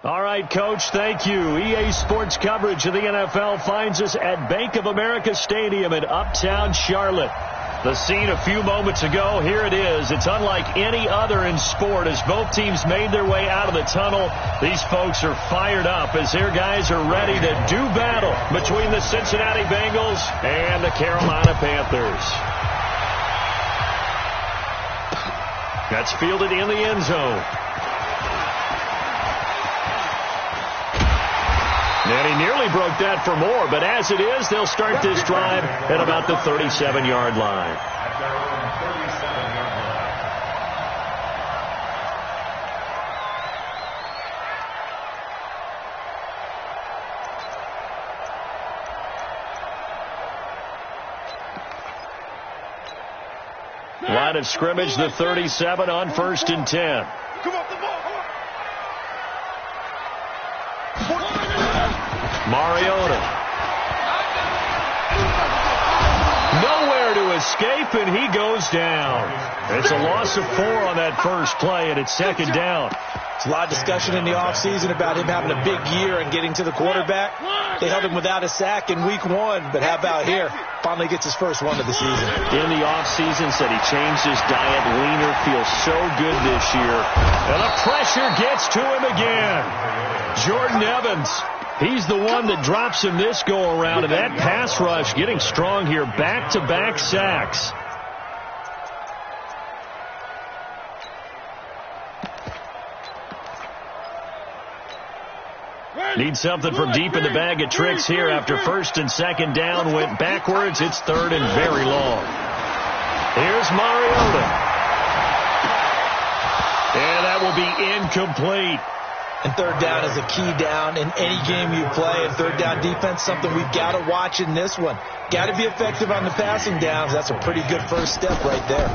All right, Coach, thank you. EA Sports coverage of the NFL finds us at Bank of America Stadium in Uptown Charlotte. The scene a few moments ago, here it is. It's unlike any other in sport as both teams made their way out of the tunnel. These folks are fired up as their guys are ready to do battle between the Cincinnati Bengals and the Carolina Panthers. That's fielded in the end zone. And he nearly broke that for more, but as it is, they'll start this drive at about the 37-yard line. Line of scrimmage, the 37 on 1st and 10. Mariota. Nowhere to escape, and he goes down. It's a loss of 4 on that first play, and it's 2nd down. There's a lot of discussion in the offseason about him having a big year and getting to the quarterback. They held him without a sack in week 1, but how about here? Finally gets his first one of the season. In the offseason, said he changed his diet. Leaner, feels so good this year. And the pressure gets to him again. Jordan Evans. He's the one that drops him this go-around, and that pass rush getting strong here. Back-to-back sacks. Need something from deep in the bag of tricks here after 1st and 2nd down. Went backwards. It's 3rd and very long. Here's Mariota. And that will be incomplete. And 3rd down is a key down in any game you play. And 3rd down defense, something we've got to watch in this one. Got to be effective on the passing downs. That's a pretty good first step right there.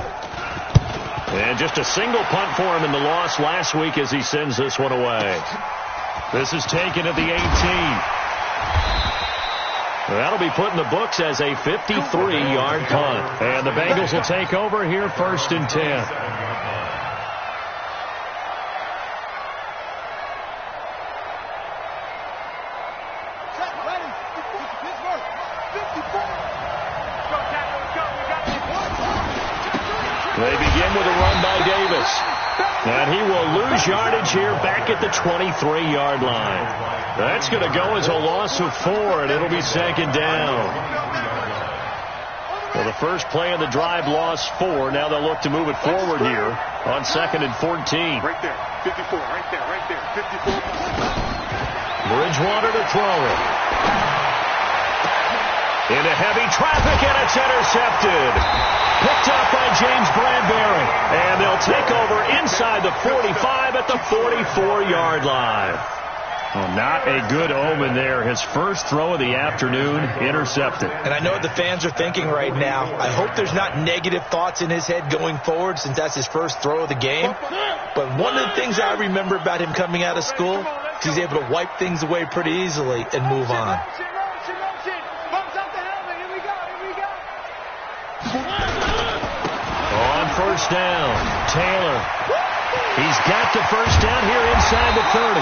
And just a single punt for him in the loss last week as he sends this one away. This is taken at the 18. That'll be put in the books as a 53-yard punt. And the Bengals will take over here 1st and 10. They begin with a run by Davis. And he will lose yardage here back at the 23-yard line. That's going to go as a loss of 4, and it'll be 2nd down. Well, the first play of the drive lost 4. Now they'll look to move it forward here on 2nd and 14. Right there, 54, right there, 54. Bridgewater to throw it. Into heavy traffic, and it's intercepted. Picked up by James Bradbury. And they'll take over inside the 45 at the 44-yard line. Well, not a good omen there. His first throw of the afternoon intercepted. And I know what the fans are thinking right now. I hope there's not negative thoughts in his head going forward since that's his first throw of the game. But one of the things I remember about him coming out of school is he's able to wipe things away pretty easily and move on. On 1st down, Taylor. He's got the 1st down here inside the 30.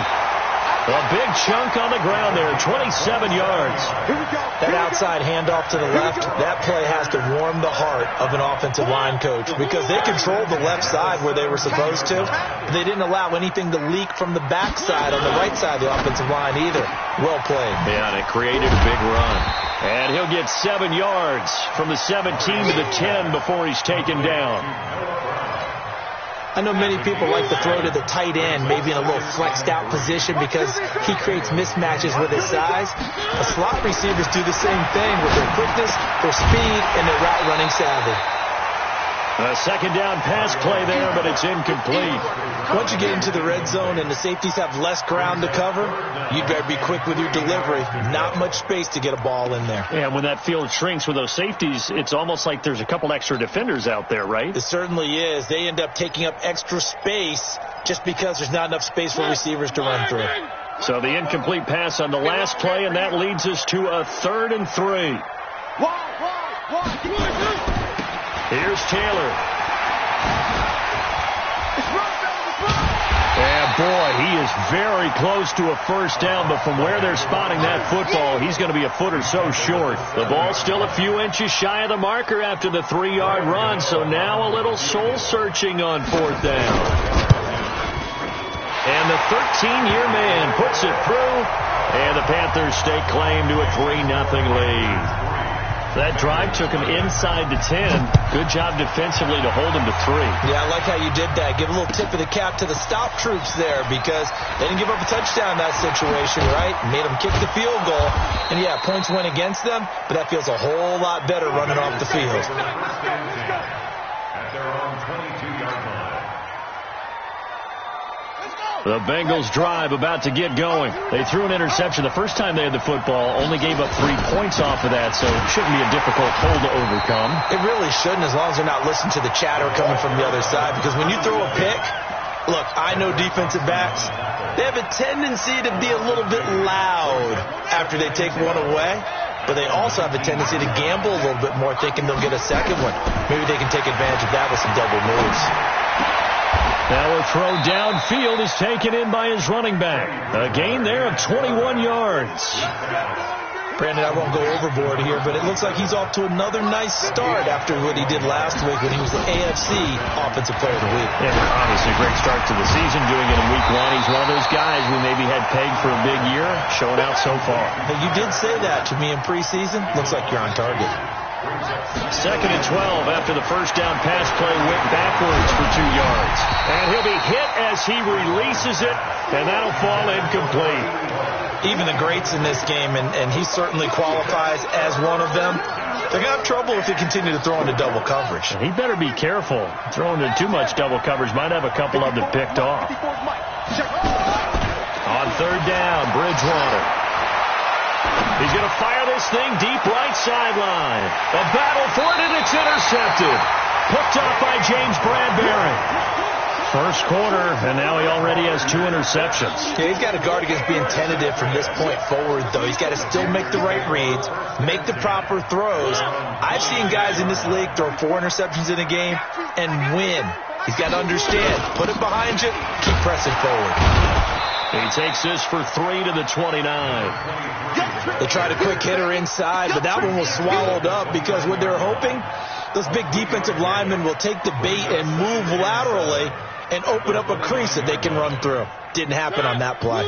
A big chunk on the ground there, 27 yards. That outside handoff to the left, that play has to warm the heart of an offensive line coach because they controlled the left side where they were supposed to. They didn't allow anything to leak from the backside on the right side of the offensive line either. Well played. Yeah, and it created a big run. And he'll get 7 yards from the 17 to the 10 before he's taken down. I know many people like to throw to the tight end, maybe in a little flexed out position because he creates mismatches with his size. The slot receivers do the same thing with their quickness, their speed, and their route running savvy. A 2nd down pass play there, but it's incomplete. Once you get into the red zone and the safeties have less ground to cover, you better be quick with your delivery. Not much space to get a ball in there. Yeah, when that field shrinks with those safeties, it's almost like there's a couple extra defenders out there, right? It certainly is. They end up taking up extra space just because there's not enough space for receivers to run through. So the incomplete pass on the last play, and that leads us to a 3rd and 3. Here's Taylor. And boy, he is very close to a first down, but from where they're spotting that football, he's going to be a foot or so short. The ball's still a few inches shy of the marker after the 3-yard run, so now a little soul-searching on fourth down. And the 13-year man puts it through, and the Panthers stake claim to a 3-0 lead. That drive took him inside the 10. Good job defensively to hold him to 3. Yeah, I like how you did that. Give a little tip of the cap to the stop troops there because they didn't give up a touchdown in that situation, right? Made them kick the field goal. And, yeah, points went against them, but that feels a whole lot better running off the field. At their own 22-yard line. The Bengals drive about to get going. They threw an interception the first time they had the football, only gave up 3 points off of that, so it shouldn't be a difficult hole to overcome. It really shouldn't, as long as they're not listening to the chatter coming from the other side, because when you throw a pick, look, I know defensive backs, they have a tendency to be a little bit loud after they take one away, but they also have a tendency to gamble a little bit more, thinking they'll get a second one. Maybe they can take advantage of that with some double moves. Now a throw downfield is taken in by his running back. A gain there of 21 yards. Brandon, I won't go overboard here, but it looks like he's off to another nice start after what he did last week when he was the AFC Offensive Player of the Week. Yeah, obviously a great start to the season, doing it in week 1. He's one of those guys we maybe had pegged for a big year, showing out so far. But you did say that to me in preseason. Looks like you're on target. 2nd and 12 after the first down pass play went backwards for 2 yards. And he'll be hit as he releases it, and that'll fall incomplete. Even the greats in this game, and he certainly qualifies as one of them, they're going to have trouble if they continue to throw into double coverage. He better be careful. Throwing into too much double coverage might have a couple of them picked off. On 3rd down, Bridgewater. He's going to fire this thing deep right sideline. A battle for it, and it's intercepted. Picked off by James Bradbury. First quarter, and now he already has 2 interceptions. Yeah, he's got to guard against being tentative from this point forward, though. He's got to still make the right reads, make the proper throws. I've seen guys in this league throw 4 interceptions in a game and win. He's got to understand, put it behind you, keep pressing forward. He takes this for 3 to the 29. They tried a quick hitter inside, but that one was swallowed up because what they're hoping, those big defensive linemen will take the bait and move laterally and open up a crease that they can run through. Didn't happen on that play.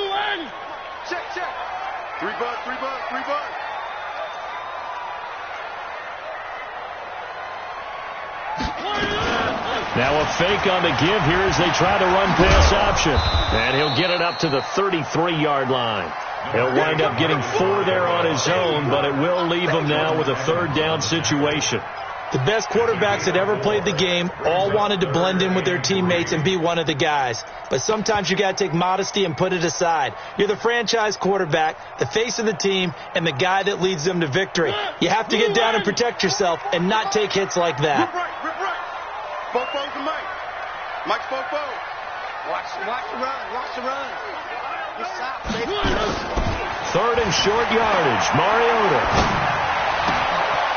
Check. 3 bucks, 3 bucks, 3 bucks. Now a fake on the give here as they try to run pass option. And he'll get it up to the 33-yard line. He'll wind up getting 4 there on his own, but it will leave him now with a 3rd down situation. The best quarterbacks that ever played the game all wanted to blend in with their teammates and be one of the guys. But sometimes you got to take modesty and put it aside. You're the franchise quarterback, the face of the team, and the guy that leads them to victory. You have to get down and protect yourself and not take hits like that. Rip right. Fofo's the Mike. Mike's Fofo. Watch the run. Good stop, baby. 3rd and short yardage. Mariota.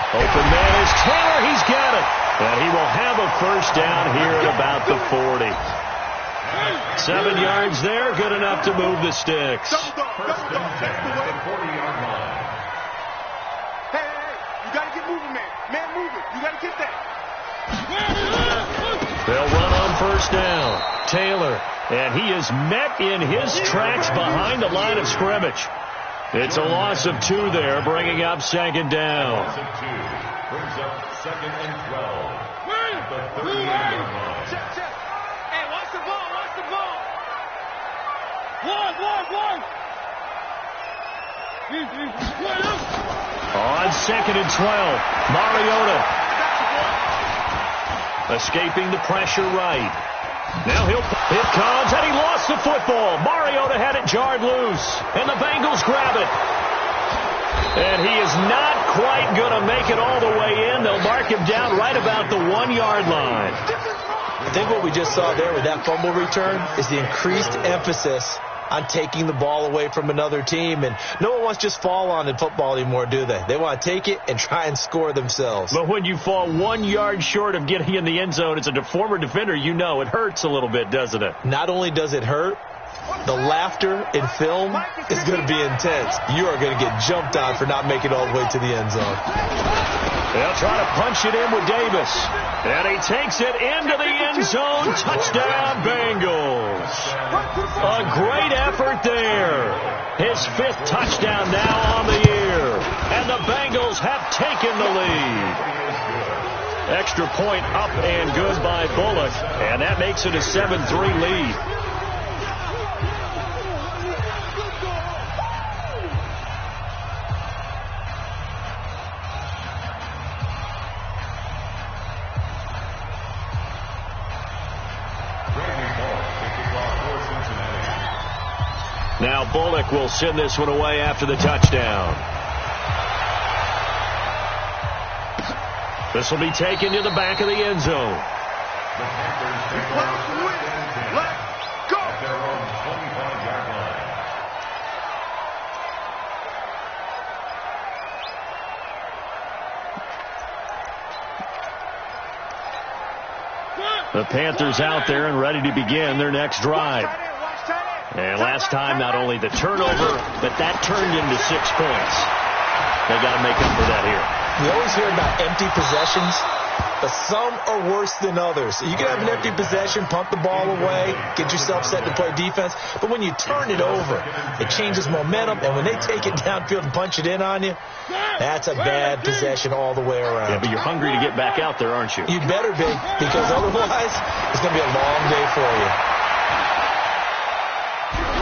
Open man is Taylor. He's got it. And he will have a first down here at about the 40. 7 yards there. Good enough to move the sticks. First and 10 at the 40-yard line. Hey. You got to get moving, man. Man moving. You got to get that. They'll run on first down. Taylor. And he is met in his tracks behind the line of scrimmage. It's a loss of 2 there, bringing up 2nd down. Loss of 2 brings up 2nd and 12 at the 38-yard line. Check. Hey, watch the ball. On 2nd and 12, Mariota. Escaping the pressure right. Now it comes, and he lost the football. Mariota had it jarred loose, and the Bengals grab it. And he is not quite going to make it all the way in. They'll mark him down right about the 1-yard line. I think what we just saw there with that fumble return is the increased emphasis on taking the ball away from another team. And no one wants to just fall on in football anymore, do they? They want to take it and try and score themselves. But when you fall 1 yard short of getting in the end zone as a former defender, you know it hurts a little bit, doesn't it? Not only does it hurt, The laughter in film is going to be intense. You are going to get jumped on for not making it all the way to the end zone. They'll try to punch it in with Davis. And he takes it into the end zone. Touchdown, Bengals. A great effort there. His 5th touchdown now on the year. And the Bengals have taken the lead. Extra point up and good by Bullock. And that makes it a 7-3 lead. Now Bullock will send this one away after the touchdown. This will be taken to the back of the end zone. The Panthers out there and ready to begin their next drive. And last time, not only the turnover, but that turned into 6 points. They got to make up for that here. We always hear about empty possessions, but some are worse than others. You can have an empty possession, pump the ball away, get yourself set to play defense, but when you turn it over, it changes momentum, and when they take it downfield and punch it in on you, that's a bad possession all the way around. Yeah, but you're hungry to get back out there, aren't you? You better be, because otherwise, it's going to be a long day for you.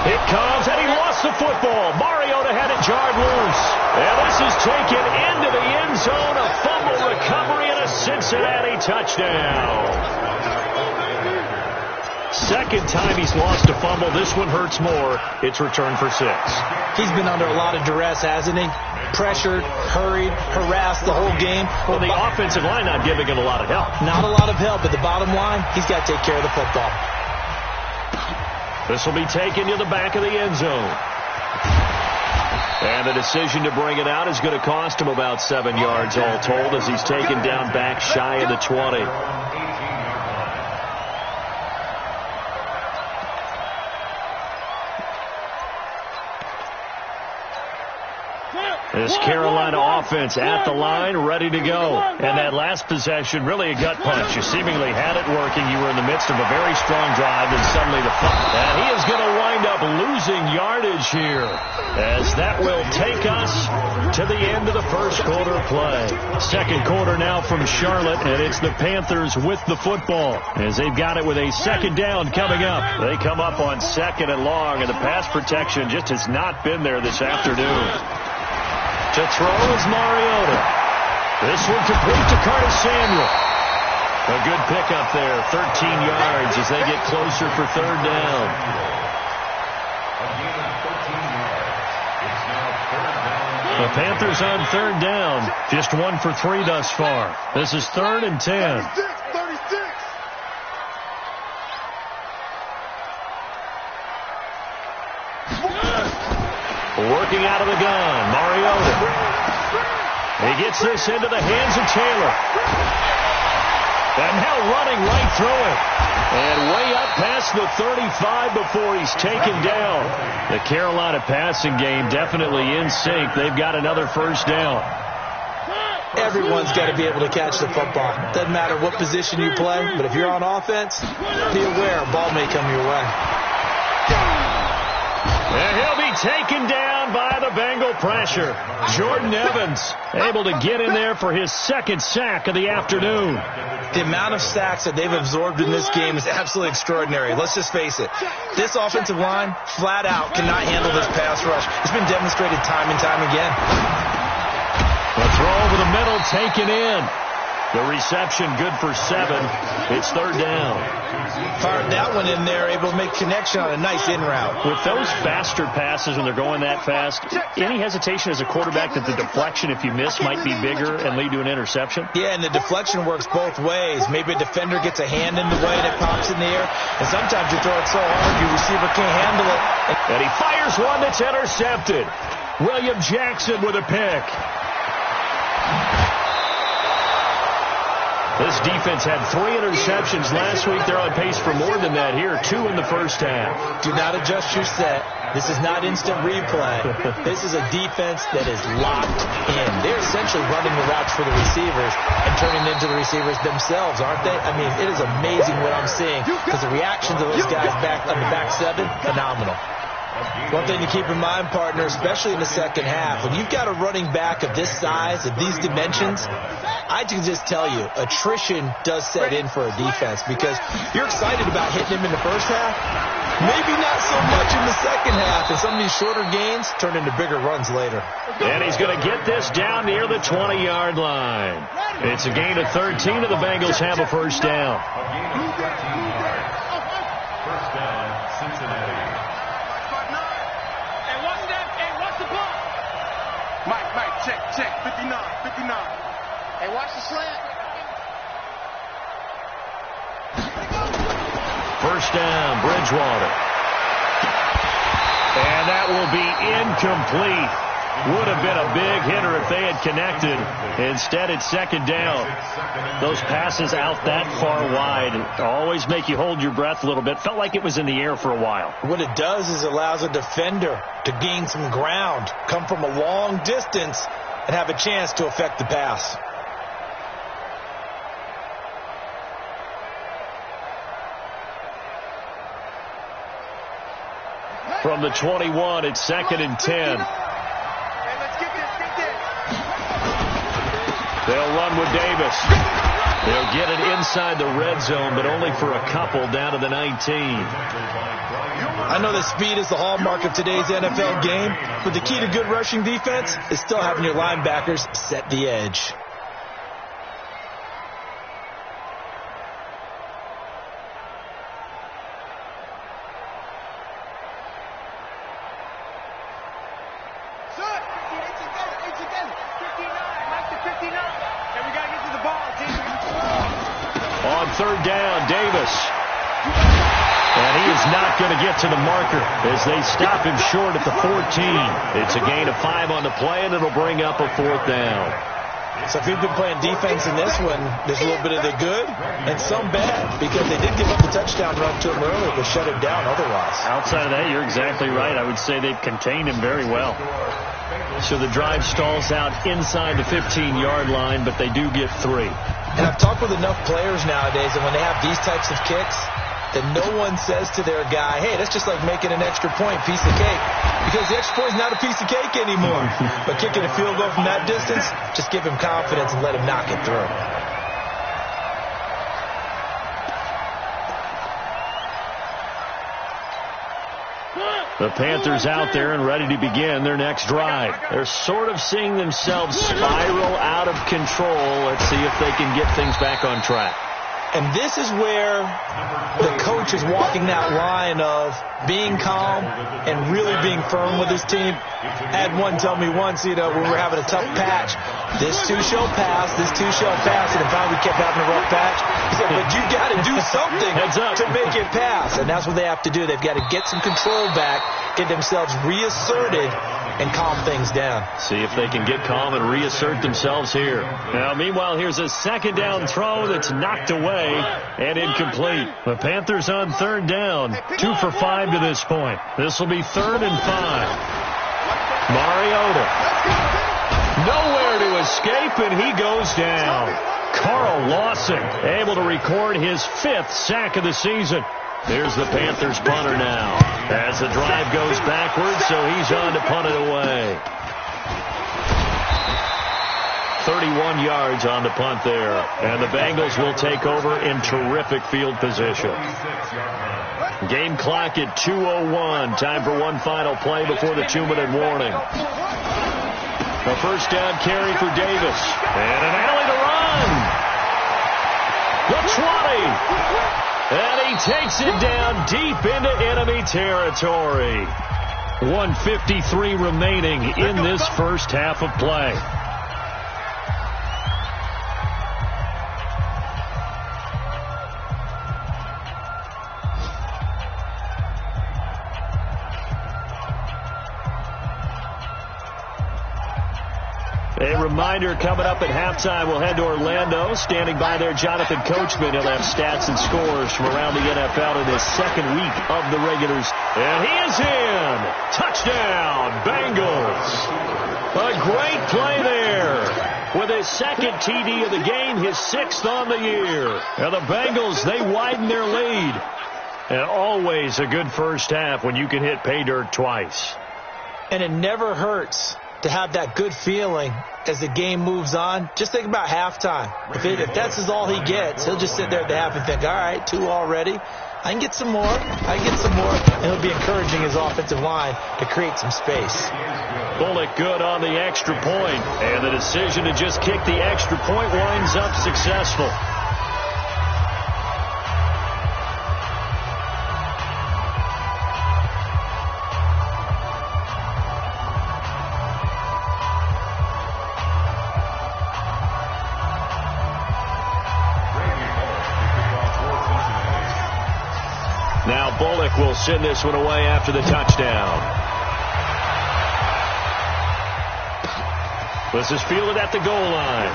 It comes, and he lost the football. Mariota had it jarred loose. And this is taken into the end zone. A fumble recovery and a Cincinnati touchdown. Second time he's lost a fumble. This one hurts more. It's returned for 6. He's been under a lot of duress, hasn't he? Pressured, hurried, harassed the whole game. Well, the offensive line not giving him a lot of help. Not a lot of help, but the bottom line, he's got to take care of the football. This will be taken to the back of the end zone. And the decision to bring it out is going to cost him about 7 yards all told as he's taken down back shy of the 20. This Carolina offense at the line, ready to go. And that last possession, really a gut punch. You seemingly had it working. You were in the midst of a very strong drive, and suddenly the fumble. And he is going to wind up losing yardage here, as that will take us to the end of the first quarter play. Second quarter now from Charlotte, and it's the Panthers with the football, as they've got it with a second down coming up. They come up on 2nd and long, and the pass protection just has not been there this afternoon. To throw is Mariota. This one complete to Curtis Samuel. A good pickup there, 13 yards as they get closer for 3rd down. The Panthers on 3rd down. Just 1 for 3 thus far. This is 3rd and 10. 36. Working out of the gun, Mariota. He gets this into the hands of Taylor. And now running right through it. And way up past the 35 before he's taken down. The Carolina passing game definitely in sync. They've got another first down. Everyone's got to be able to catch the football. Doesn't matter what position you play, but if you're on offense, be aware a ball may come your way. And he'll be taken down by the Bengal pressure. Jordan Evans able to get in there for his 2nd sack of the afternoon. The amount of sacks that they've absorbed in this game is absolutely extraordinary. Let's just face it. This offensive line, flat out, cannot handle this pass rush. It's been demonstrated time and time again. The throw over the middle taken in. The reception good for 7. It's 3rd down. Fired that one in there, able to make connection on a nice in route. With those faster passes when they're going that fast, any hesitation as a quarterback that the deflection, if you miss, might be bigger and lead to an interception? Yeah, and the deflection works both ways. Maybe a defender gets a hand in the way and it pops in the air. And sometimes you throw it so hard, your receiver can't handle it. And he fires one that's intercepted. William Jackson with a pick. This defense had 3 interceptions last week. They're on pace for more than that here, 2 in the first half. Do not adjust your set. This is not instant replay. This is a defense that is locked in. They're essentially running the routes for the receivers and turning into the receivers themselves, aren't they? I mean, it is amazing what I'm seeing because the reactions of those guys back on the back seven, phenomenal. One thing to keep in mind, partner, especially in the second half, when you've got a running back of this size, of these dimensions, I can just tell you, attrition does set in for a defense because you're excited about hitting him in the first half. Maybe not so much in the second half, and some of these shorter gains turn into bigger runs later. And he's going to get this down near the 20-yard line. It's a gain of 13, and the Bengals have a first down. First down, Cincinnati. Hey, watch that. Hey, watch the ball. Mike, check. 59. Hey, watch the slant. First down, Bridgewater. And that will be incomplete. Would have been a big hitter if they had connected. Instead, it's second down. Those passes out that far wide always make you hold your breath a little bit. Felt like it was in the air for a while. What it does is it allows a defender to gain some ground, come from a long distance, and have a chance to affect the pass. From the 21, it's second and 10. They'll run with Davis. They'll get it inside the red zone, but only for a couple down to the 19. I know that speed is the hallmark of today's NFL game, but the key to good rushing defense is still having your linebackers set the edge. On third down, Davis. And he is not going to get to the marker as they stop him short at the 14. It's a gain of 5 on the play, and it'll bring up a fourth down. So if you've been playing defense in this one, there's a little bit of the good and some bad because they did give up the touchdown run to him earlier, but shut him down otherwise. Outside of that, you're exactly right. I would say they've contained him very well. So the drive stalls out inside the 15-yard line, but they do get 3. And I've talked with enough players nowadays, and when they have these types of kicks, that no one says to their guy, hey, that's just like making an extra point, piece of cake. Because the extra point is not a piece of cake anymore. But kicking a field goal from that distance, just give him confidence and let him knock it through. The Panthers out there and ready to begin their next drive. They're sort of seeing themselves spiral out of control. Let's see if they can get things back on track. And this is where the coach is walking that line of being calm and really being firm with his team. I had one tell me once, when we were having a tough patch, this too shall pass, and then finally we kept having a rough patch. He said, but you got to do something to make it pass. And that's what they have to do. They've got to get some control back, get themselves reasserted, and calm things down. See if they can get calm and reassert themselves here. Now, meanwhile, here's a second down throw that's knocked away and incomplete. The Panthers on third down, 2 for 5 to this point. This will be 3rd and 5. Mariota. Nowhere to escape, and he goes down. Carl Lawson able to record his 5th sack of the season. There's the Panthers punter now as the drive goes backwards, so he's on to punt it away. 31 yards on the punt there, and the Bengals will take over in terrific field position. Game clock at 2:01. Time for one final play before the 2-minute warning. A first down carry for Davis, and an alley to run. The 20. And he takes it down deep into enemy territory. 1:53 remaining in this first half of play. A reminder coming up at halftime, we'll head to Orlando. Standing by there, Jonathan Coachman. He'll have stats and scores from around the NFL in his second week of the regulars. And he is in. Touchdown, Bengals. A great play there. With his second TD of the game, his 6th on the year. And the Bengals, they widen their lead. And always a good first half when you can hit pay dirt twice. And it never hurts to have that good feeling as the game moves on. Just think about halftime. If that's all he gets, he'll just sit there at the half and think, all right, 2 already. I can get some more. And he'll be encouraging his offensive line to create some space. Bullock good on the extra point. And the decision to just kick the extra point winds up successful. Now Bullock will send this one away after the touchdown. This is fielded at the goal line.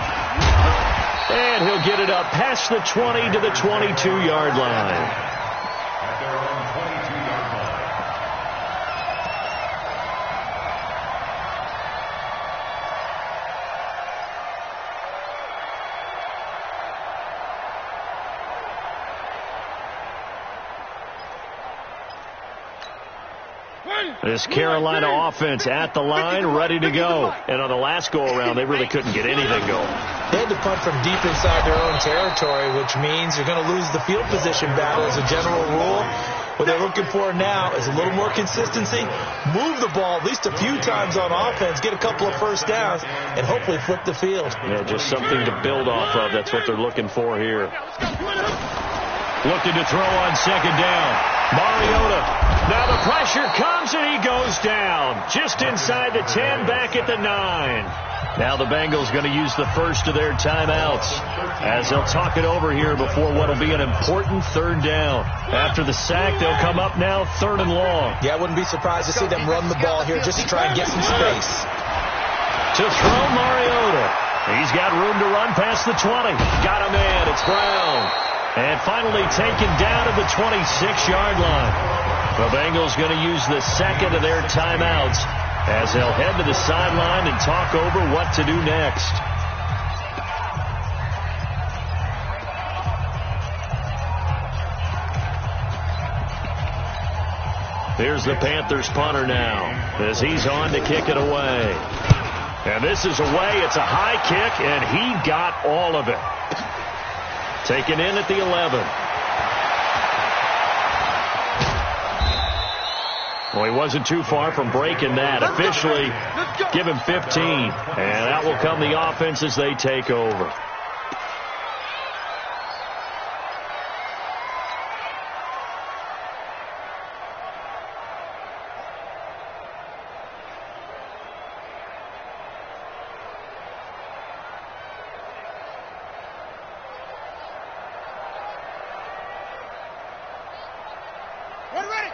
And he'll get it up past the 20 to the 22-yard line. At their own 22-yard line. This Carolina offense at the line, ready to go. And on the last go-around, they really couldn't get anything going. They had to punt from deep inside their own territory, which means you're going to lose the field position battle as a general rule. What they're looking for now is a little more consistency, move the ball at least a few times on offense, get a couple of first downs, and hopefully flip the field. Yeah, just something to build off of. That's what they're looking for here. Looking to throw on second down. Mariota. Now the pressure comes and he goes down. Just inside the 10, back at the 9. Now the Bengals going to use the first of their timeouts as they'll talk it over here before what will be an important third down. After the sack, they'll come up now 3rd and long. Yeah, I wouldn't be surprised to see them run the ball here just to try and get some space. To throw Mariota. He's got room to run past the 20. Got a man. It's Brown. And finally taken down at the 26-yard line. The Bengals going to use the second of their timeouts as they'll head to the sideline and talk over what to do next. Here's the Panthers punter now as he's on to kick it away. And this is away. It's a high kick, and he got all of it. Taken in at the 11. Well, he wasn't too far from breaking that. Officially, give him 15. And out will come the offense as they take over.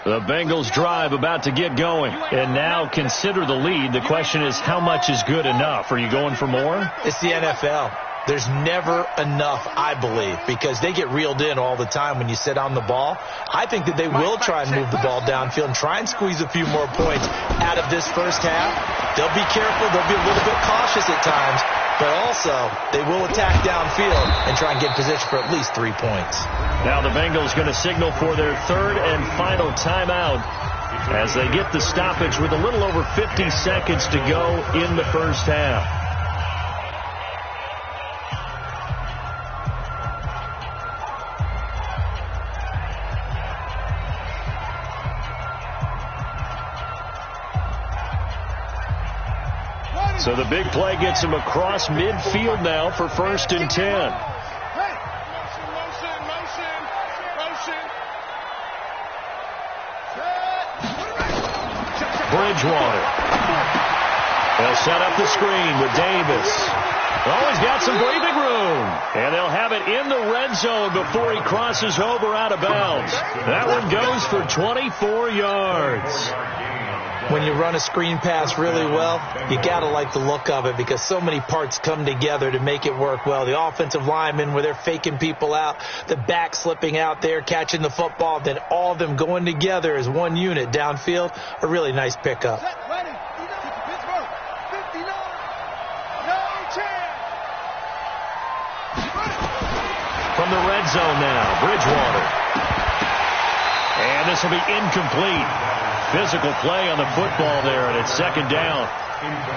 The Bengals drive about to get going. And now consider the lead. The question is, how much is good enough? Are you going for more? It's the NFL. There's never enough, I believe, because they get reeled in all the time when you sit on the ball. I think that they will try and move the ball downfield and try and squeeze a few more points out of this first half. They'll be careful. They'll be a little bit cautious at times. But also, they will attack downfield and try and get position for at least 3 points. Now the Bengals going to signal for their third and final timeout as they get the stoppage with a little over 50 seconds to go in the first half. So the big play gets him across midfield now for 1st and 10. Bridgewater. They'll set up the screen with Davis. Oh, he's got some breathing room. And they'll have it in the red zone before he crosses over out of bounds. That one goes for 24 yards. When you run a screen pass really well, you got to like the look of it because so many parts come together to make it work well. The offensive linemen, where they're faking people out, the back slipping out there, catching the football, then all of them going together as one unit downfield, a really nice pickup. From the red zone now, Bridgewater. And this will be incomplete. Physical play on the football there, and it's second down.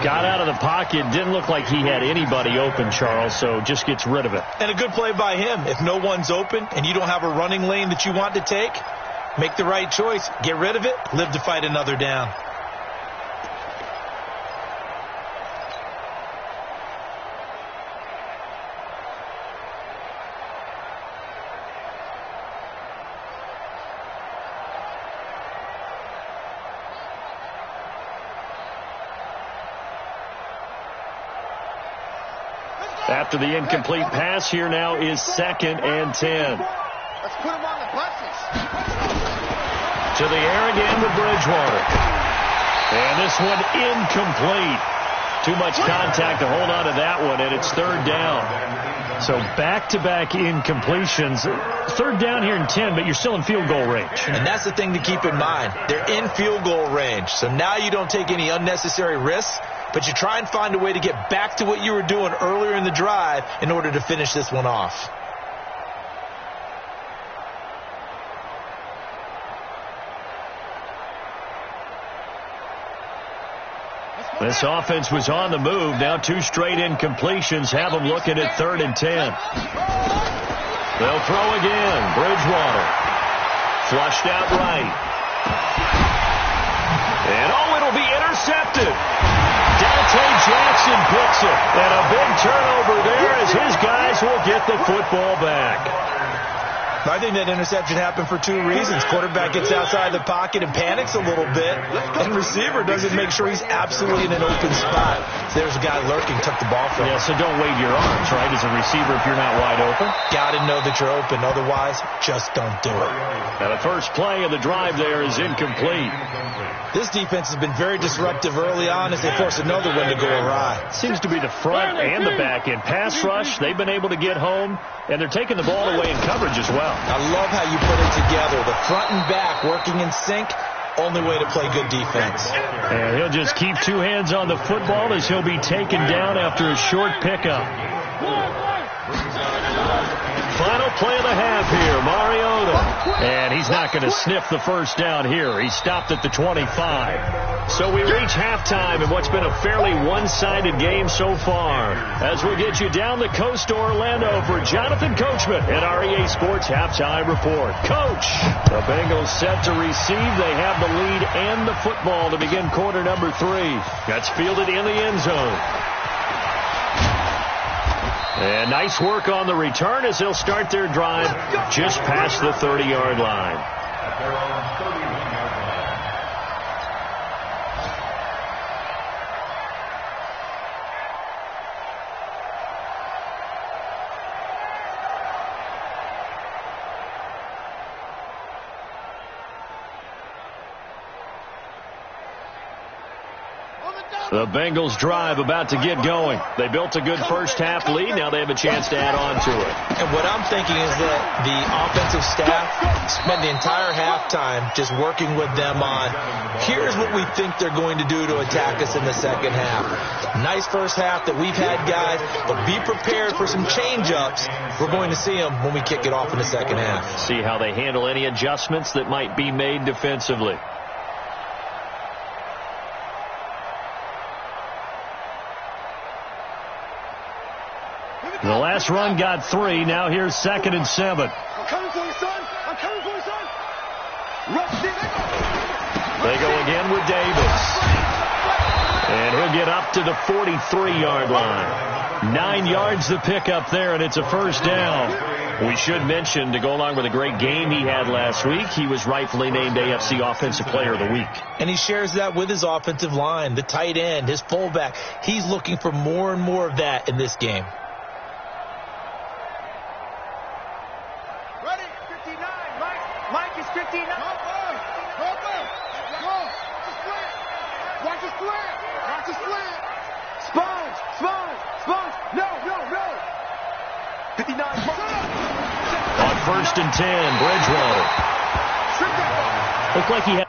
Got out of the pocket. Didn't look like he had anybody open, Charles, so just gets rid of it. And a good play by him. If no one's open and you don't have a running lane that you want to take, make the right choice. Get rid of it. Live to fight another down. After the incomplete pass, here now is 2nd and 10. Let's put him on the buses. To the air again with Bridgewater. And this one incomplete. Too much contact to hold on to that one, and it's 3rd down. So back-to-back incompletions. 3rd down here in 10, but you're still in field goal range. And that's the thing to keep in mind. They're in field goal range. So now you don't take any unnecessary risks, but you try and find a way to get back to what you were doing earlier in the drive in order to finish this one off. This offense was on the move. Now 2 straight incompletions have them looking at 3rd and 10. They'll throw again. Bridgewater. Flushed out right. And it'll be intercepted. Dante Jackson picks it. And a big turnover there as his guys will get the football back. I think that interception happened for 2 reasons. Quarterback gets outside the pocket and panics a little bit, and receiver doesn't make sure he's absolutely in an open spot. So there's a guy lurking, took the ball from him. Yeah, so don't wave your arms, right, as a receiver if you're not wide open. Got to know that you're open. Otherwise, just don't do it. Now the first play of the drive there is incomplete. This defense has been very disruptive early on as they force another one to go awry. Seems to be the front and the back end. Pass rush, they've been able to get home, and they're taking the ball away in coverage as well. I love how you put it together. The front and back working in sync, only way to play good defense. And he'll just keep 2 hands on the football as he'll be taken down after a short pickup. Final play of the half here, Mariota. And he's not going to sniff the first down here. He stopped at the 25. So we reach halftime in what's been a fairly one-sided game so far. As we get you down the coast to Orlando for Jonathan Coachman at our EA Sports Halftime Report. Coach, the Bengals set to receive. They have the lead and the football to begin quarter number 3. That's fielded in the end zone. And nice work on the return as they'll start their drive just past the 30-yard line. The Bengals drive about to get going. They built a good first half lead. Now they have a chance to add on to it. And what I'm thinking is that the offensive staff spent the entire halftime just working with them on, here's what we think they're going to do to attack us in the second half. Nice first half that we've had, guys, but be prepared for some change-ups. We're going to see them when we kick it off in the second half. See how they handle any adjustments that might be made defensively. The last run got 3. Now here's 2nd and 7. I'm coming for you, son. I'm coming for you, son. Rush it. They go again with Davis. And he'll get up to the 43-yard line. 9 yards to pick up there, and it's a first down. We should mention, to go along with a great game he had last week, he was rightfully named AFC Offensive Player of the Week. And he shares that with his offensive line, the tight end, his fullback. He's looking for more and more of that in this game. Watch the slant. Watch the slant. Sponge. No. 59. On 1st and 10, Bridgewater. Looked like he had...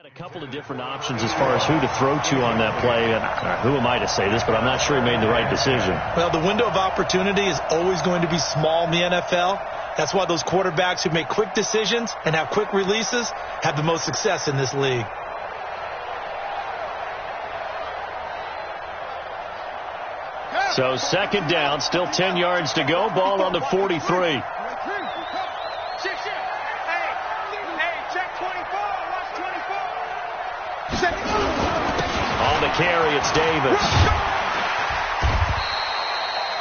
A couple of different options as far as who to throw to on that play. And who am I to say this, but I'm not sure he made the right decision. Well, the window of opportunity is always going to be small in the NFL. That's why those quarterbacks who make quick decisions and have quick releases have the most success in this league. So 2nd down, still 10 yards to go. Ball on the 43. On the carry, it's Davis.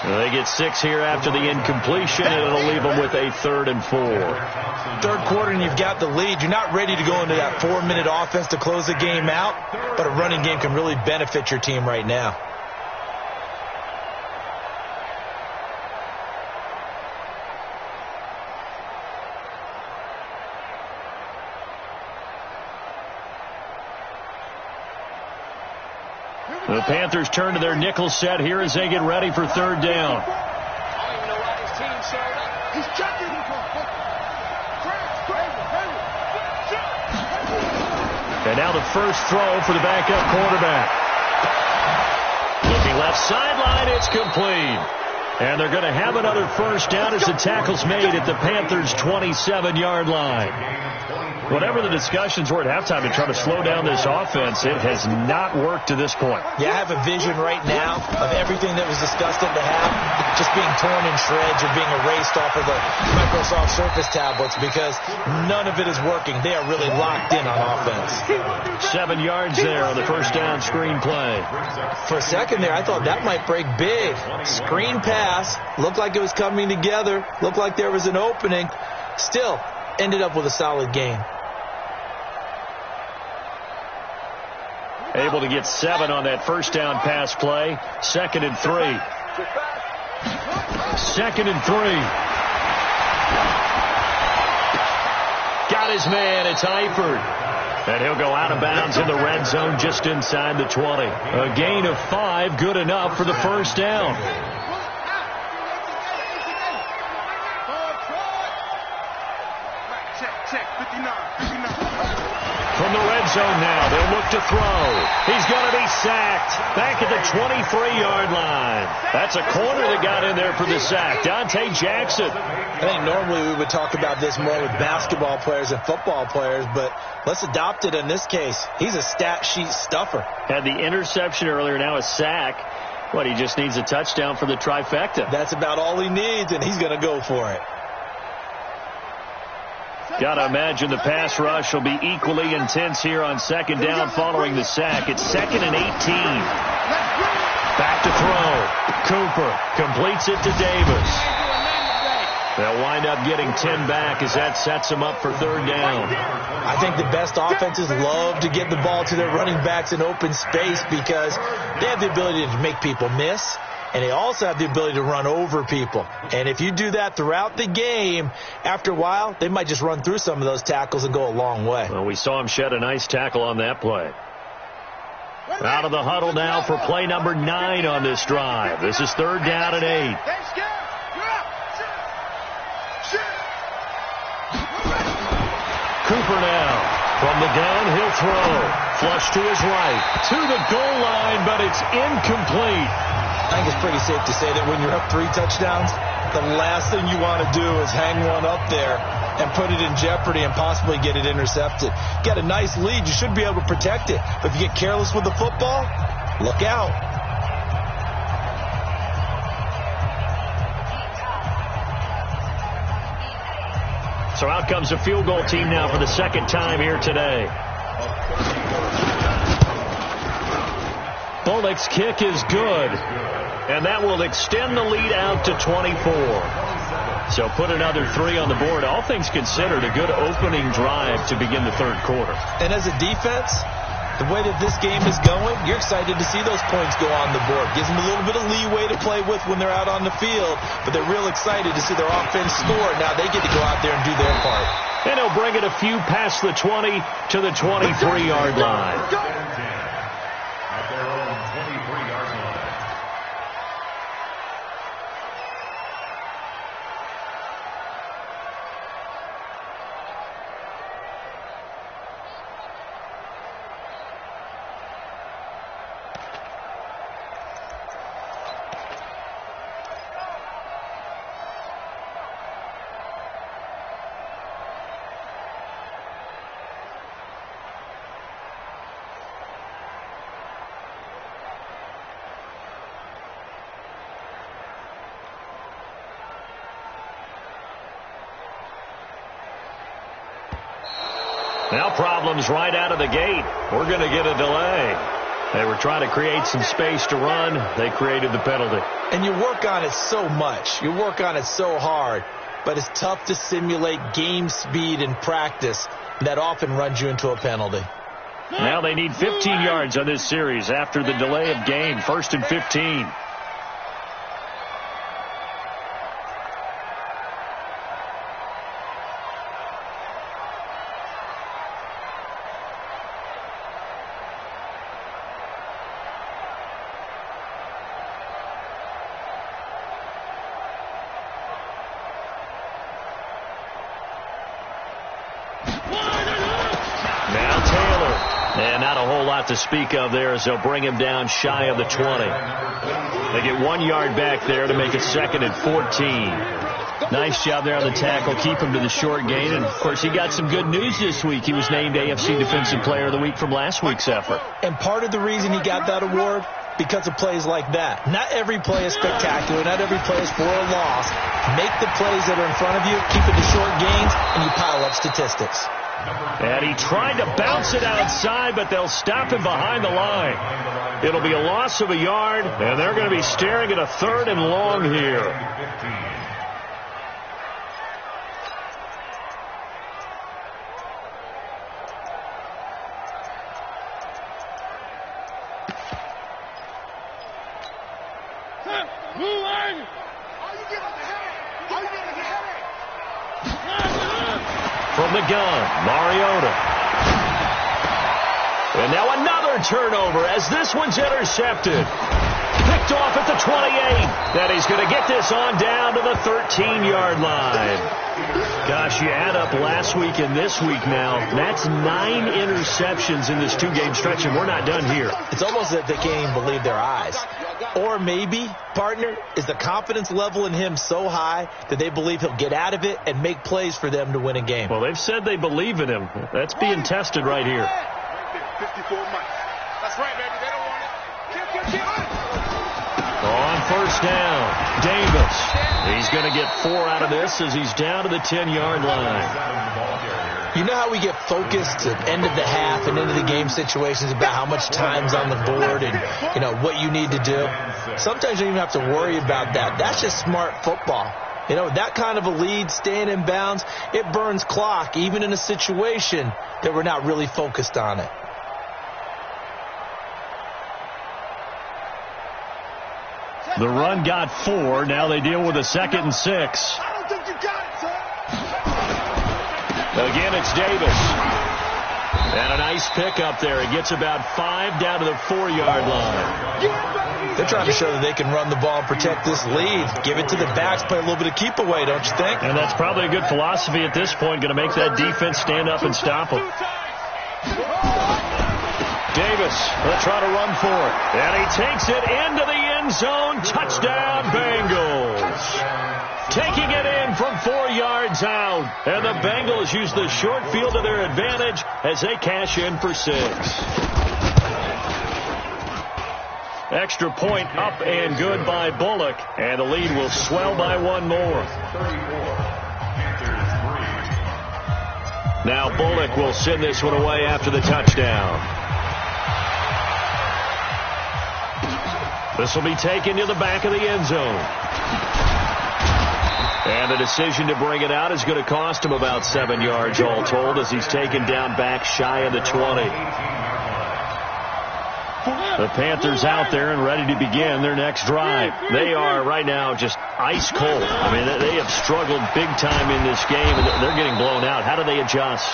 They get 6 here after the incompletion, and it'll leave them with a 3rd and 4. 3rd quarter, and you've got the lead. You're not ready to go into that 4-minute offense to close the game out, but a running game can really benefit your team right now. The Panthers turn to their nickel set here as they get ready for 3rd down. I don't even know why this team showed up. He's checking. And now the first throw for the backup quarterback. Looking left sideline, it's complete. And they're going to have another first down as the tackle's made at the Panthers' 27-yard line. Whatever the discussions were at halftime to try to slow down this offense, it has not worked to this point. Yeah, I have a vision right now of everything that was discussed at the half just being torn in shreds or being erased off of the Microsoft Surface tablets because none of it is working. They are really locked in on offense. 7 yards there on the first down screen play. For a second there, I thought that might break big. Screen pass, looked like it was coming together, looked like there was an opening. Still, ended up with a solid gain. Able to get 7 on that first down pass play. 2nd and 3. 2nd and 3. Got his man. It's Eifert. And he'll go out of bounds in the red zone just inside the 20. A gain of 5, good enough for the first down. Check, 59. From the red zone now, they'll look to throw. He's going to be sacked back at the 23-yard line. That's a corner that got in there for the sack. Dante Jackson. I think normally we would talk about this more with basketball players and football players, but let's adopt it in this case. He's a stat sheet stuffer. Had the interception earlier, now a sack. What, he just needs a touchdown for the trifecta. That's about all he needs, and he's going to go for it. Got to imagine the pass rush will be equally intense here on 2nd down following the sack. It's 2nd and 18. Back to throw. Cooper completes it to Davis. They'll wind up getting 10 back as that sets them up for 3rd down. I think the best offenses love to get the ball to their running backs in open space because they have the ability to make people miss. And they also have the ability to run over people. And if you do that throughout the game, after a while, they might just run through some of those tackles and go a long way. Well, we saw him shed a nice tackle on that play. Out of the huddle now for play number 9 on this drive. This is 3rd down and 8. Cooper now from the gun. He'll throw. Flush to his right. To the goal line, but it's incomplete. I think it's pretty safe to say that when you're up 3 touchdowns, the last thing you want to do is hang one up there and put it in jeopardy and possibly get it intercepted. Get a nice lead, you should be able to protect it. But if you get careless with the football, look out. So out comes a field goal team now for the second time here today. Bullock's kick is good, and that will extend the lead out to 24. So put another 3 on the board. All things considered, a good opening drive to begin the third quarter. And as a defense, the way that this game is going, you're excited to see those points go on the board. Gives them a little bit of leeway to play with when they're out on the field, but they're real excited to see their offense score. Now they get to go out there and do their part. And he'll bring it a few past the 20 to the 23-yard line. At their own 23-yard line. Now problems right out of the gate. We're going to get a delay. They were trying to create some space to run. They created the penalty. And you work on it so much. You work on it so hard. But it's tough to simulate game speed in practice. That often runs you into a penalty. Now they need 15 yards on this series after the delay of game. 1st and 15. To speak of there as they'll bring him down shy of the 20. They get 1 yard back there to make it 2nd and 14. Nice job there on the tackle. Keep him to the short gain. And, of course, he got some good news this week. He was named AFC Defensive Player of the Week from last week's effort. And part of the reason he got that award, because of plays like that. Not every play is spectacular. Not every play is for a loss. Make the plays that are in front of you, keep it to short gains, and you pile up statistics. And he tried to bounce it outside, but they'll stop him behind the line. It'll be a loss of a yard, and they're going to be staring at a 3rd and long here. From the gun, Mariota. And now another turnover as this one's intercepted. Picked off at the 28. That he's going to get this on down to the 13-yard line. Gosh, you add up last week and this week now. That's 9 interceptions in this 2-game stretch, and we're not done here. It's almost as if they can't even believe their eyes. Or maybe, partner, is the confidence level in him so high that they believe he'll get out of it and make plays for them to win a game. Well, they've said they believe in him. That's being tested right here. 54 months. That's right, baby. They don't want it. Kill. On 1st down, Davis. He's going to get 4 out of this as he's down to the 10-yard line. You know how we get focused at end of the half and into the game situations about how much time's on the board and, you know, what you need to do? Sometimes you don't even have to worry about that. That's just smart football. You know, that kind of a lead, staying in bounds, it burns clock, even in a situation that we're not really focused on it. The run got 4. Now they deal with a 2nd and 6. I don't think you got it, son. Again, it's Davis. And a nice pickup there. He gets about 5 down to the 4-yard line. They're trying to show that they can run the ball and protect this lead. Give it to the backs, play a little bit of keep away, don't you think? And that's probably a good philosophy at this point. Going to make that defense stand up and stop them. Davis, they'll try to run for it. And he takes it into the end zone. Touchdown, Bengals. Taking it in from 4 yards out. And the Bengals use the short field to their advantage as they cash in for 6. Extra point up and good by Bullock. And the lead will swell by 1 more. Now Bullock will send this one away after the touchdown. This will be taken to the back of the end zone. And the decision to bring it out is going to cost him about 7 yards all told as he's taken down back shy of the 20. The Panthers out there and ready to begin their next drive. They are right now just ice cold. I mean, they have struggled big time in this game, and they're getting blown out. How do they adjust?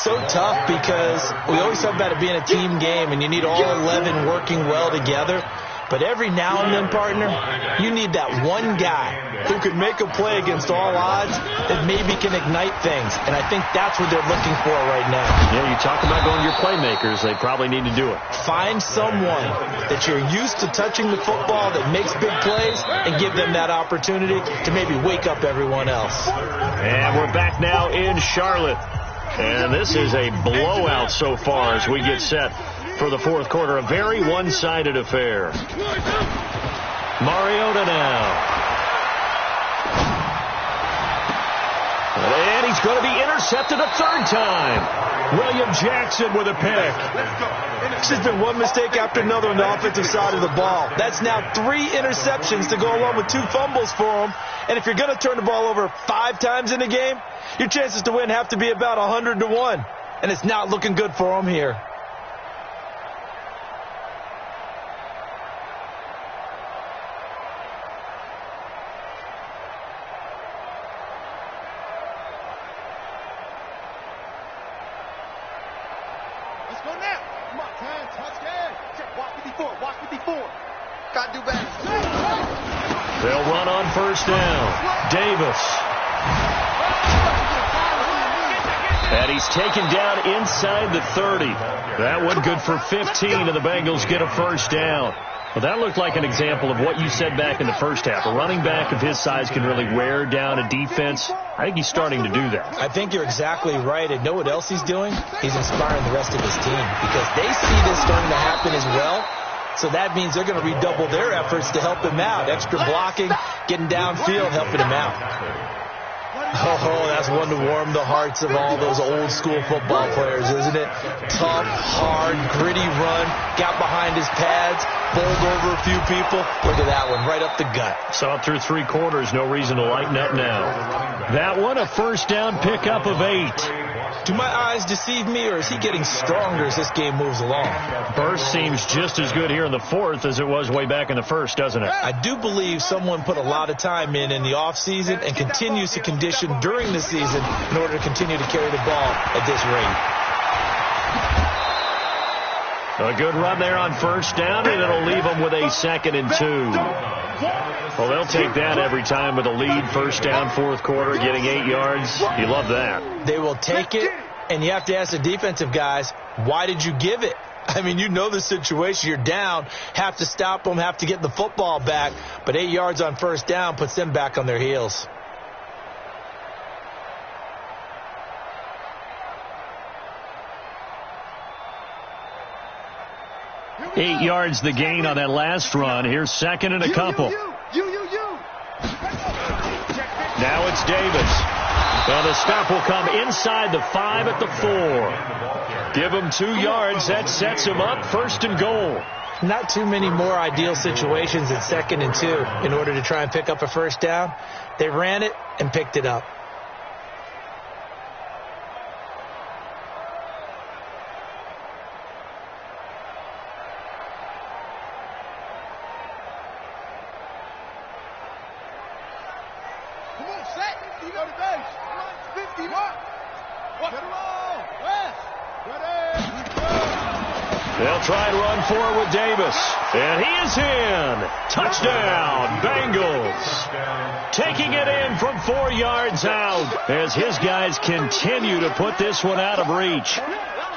So tough because we always talk about it being a team game, and you need all 11 working well together. But every now and then, partner, you need that one guy who can make a play against all odds that maybe can ignite things. And I think that's what they're looking for right now. Yeah, you talk about going to your playmakers. They probably need to do it. Find someone that you're used to touching the football that makes big plays and give them that opportunity to maybe wake up everyone else. And we're back now in Charlotte. And this is a blowout so far as we get set for the fourth quarter. A very one-sided affair. Mariota now. And he's going to be intercepted a third time. William Jackson with a pick. It's just been one mistake after another on the offensive side of the ball. That's now 3 interceptions to go along with 2 fumbles for him. And if you're going to turn the ball over 5 times in a game, your chances to win have to be about 100 to 1. And it's not looking good for him here. Let's go now. Come on, touchdown. Check, watch 54, watch 54. Gotta do better. They'll run on first down. Davis. And he's taken down inside the 30. That one good for 15, and the Bengals get a first down. Well, that looked like an example of what you said back in the first half. A running back of his size can really wear down a defense. I think he's starting to do that. I think you're exactly right. And know what else he's doing? He's inspiring the rest of his team because they see this starting to happen as well. So that means they're going to redouble their efforts to help him out. Extra blocking, getting downfield, helping him out. Oh, that's one to warm the hearts of all those old school football players, isn't it? Tough, hard, gritty run, got behind his pads, bowled over a few people. Look at that one, right up the gut. Saw it through 3 quarters, no reason to lighten up now. That one, a first down pickup of 8. Do my eyes deceive me, or is he getting stronger as this game moves along? Burst seems just as good here in the fourth as it was way back in the first, doesn't it? I do believe someone put a lot of time in the offseason and continues to condition during the season in order to continue to carry the ball at this rate. A good run there on first down, and it'll leave them with a 2nd and 2. Well, they'll take that every time with a lead, first down, fourth quarter, getting 8 yards. You love that. They will take it, and you have to ask the defensive guys, why did you give it? I mean, you know the situation. You're down, have to stop them, have to get the football back, but 8 yards on first down puts them back on their heels. Eight yards the gain on that last run. Here's 2nd and a couple. Now it's Davis. Well, the stop will come inside the 5 at the 4. Give him 2 yards. That sets him up 1st and goal. Not too many more ideal situations at 2nd and 2 in order to try and pick up a first down. They ran it and picked it up. They'll try and run forward with Davis. And he is in. Touchdown, Bengals. Taking it in from 4 yards out as his guys continue to put this one out of reach.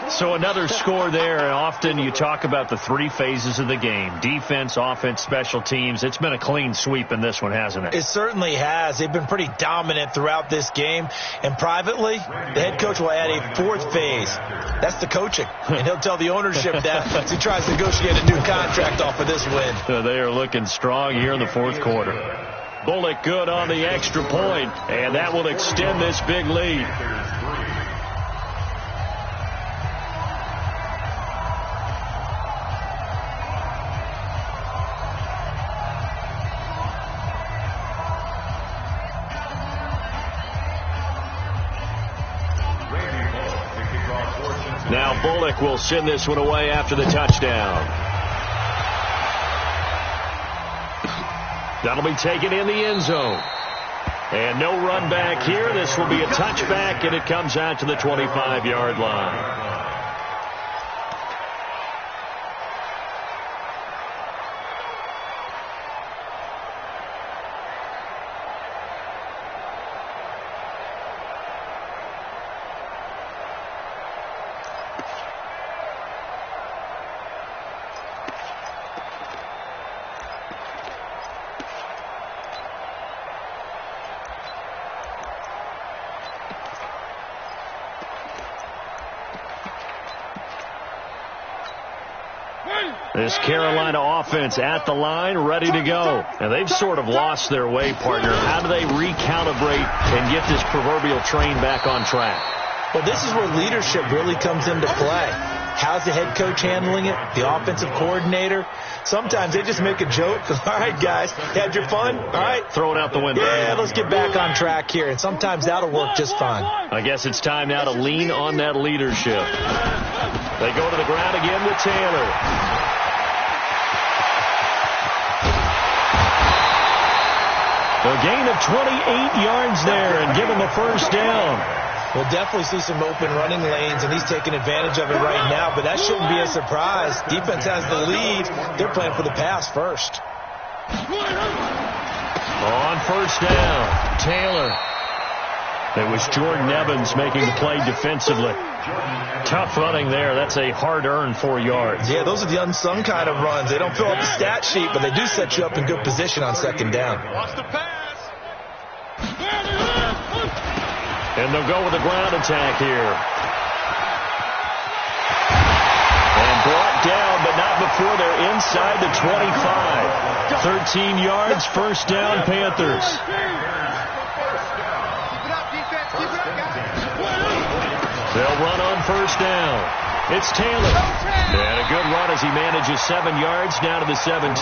So another score there. And often you talk about the 3 phases of the game. Defense, offense, special teams. It's been a clean sweep in this one, hasn't it? It certainly has. They've been pretty dominant throughout this game. And privately, the head coach will add a 4th phase. That's the coaching. And he'll tell the ownership that as he tries to negotiate a new contract off of this win. So they are looking strong here in the fourth quarter. Bullock good on the extra point, and that will extend this big lead. Bullock will send this one away after the touchdown. That'll be taken in the end zone. And no run back here. This will be a touchback, and it comes out to the 25-yard line. This Carolina offense at the line, ready to go. And they've sort of lost their way, partner. How do they recalibrate and get this proverbial train back on track? Well, this is where leadership really comes into play. How's the head coach handling it? The offensive coordinator? Sometimes they just make a joke. All right, guys, had your fun? All right. Throw it out the window. Yeah, let's get back on track here. And sometimes that'll work just fine. I guess it's time now to lean on that leadership. They go to the ground again with Taylor. A gain of 28 yards there and give him a first down. We'll definitely see some open running lanes, and he's taking advantage of it right now, but that shouldn't be a surprise. Defense has the lead. They're playing for the pass first. On first down, Taylor. It was Jordan Evans making the play defensively. Tough running there. That's a hard-earned 4 yards. Yeah, those are the unsung kind of runs. They don't fill up the stat sheet, but they do set you up in good position on second down. Watch the pass. And they'll go with a ground attack here. And brought down, but not before they're inside the 25. 13 yards, first down, Panthers. They'll run on first down. It's Taylor. And a good run as he manages 7 yards down to the 17.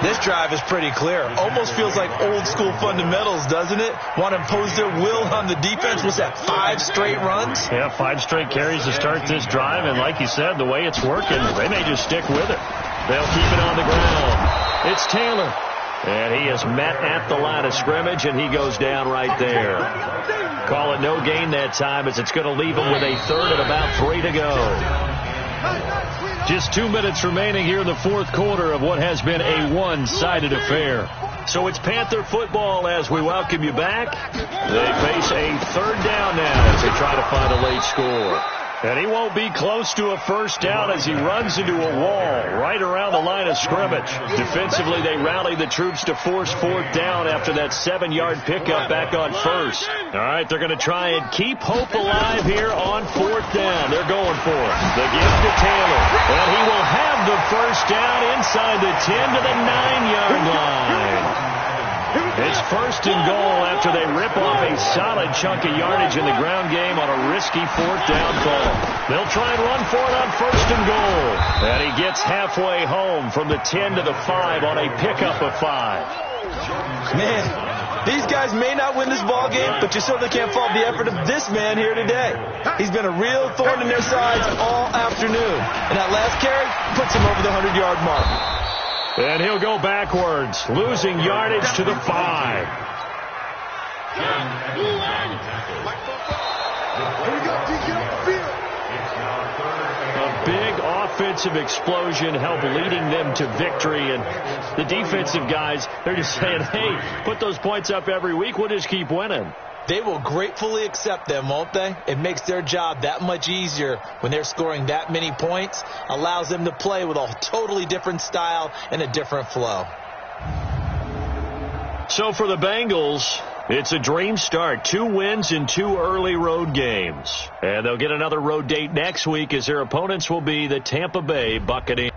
This drive is pretty clear. Almost feels like old school fundamentals, doesn't it? Want to impose their will on the defense. What's that, 5 straight runs? Yeah, 5 straight carries to start this drive. And like you said, the way it's working, they may just stick with it. They'll keep it on the ground. It's Taylor. And he is met at the line of scrimmage, and he goes down right there. Call it no gain that time, as it's going to leave him with a third and about 3 to go. Just 2 minutes remaining here in the fourth quarter of what has been a one-sided affair. So it's Panther football as we welcome you back. They face a third down now as they try to find a late score. And he won't be close to a first down as he runs into a wall right around the line of scrimmage. Defensively, they rally the troops to force fourth down after that 7-yard pickup back on first. All right, they're going to try and keep hope alive here on fourth down. They're going for it. The give to Taylor. And he will have the first down inside the 10 to the 9-yard line. It's first and goal after they rip off a solid chunk of yardage in the ground game on a risky fourth down call. They'll try and run for it on first and goal. And he gets halfway home from the 10 to the 5 on a pickup of 5. Man, these guys may not win this ball game, but you certainly can't fault the effort of this man here today. He's been a real thorn in their sides all afternoon. And that last carry puts him over the 100-yard mark. And he'll go backwards, losing yardage to the 5. A big offensive explosion helped leading them to victory. And the defensive guys, they're just saying, hey, put those points up every week. We'll just keep winning. They will gratefully accept them, won't they? It makes their job that much easier when they're scoring that many points. Allows them to play with a totally different style and a different flow. So for the Bengals, it's a dream start. 2 wins in 2 early road games. And they'll get another road date next week as their opponents will be the Tampa Bay Buccaneers.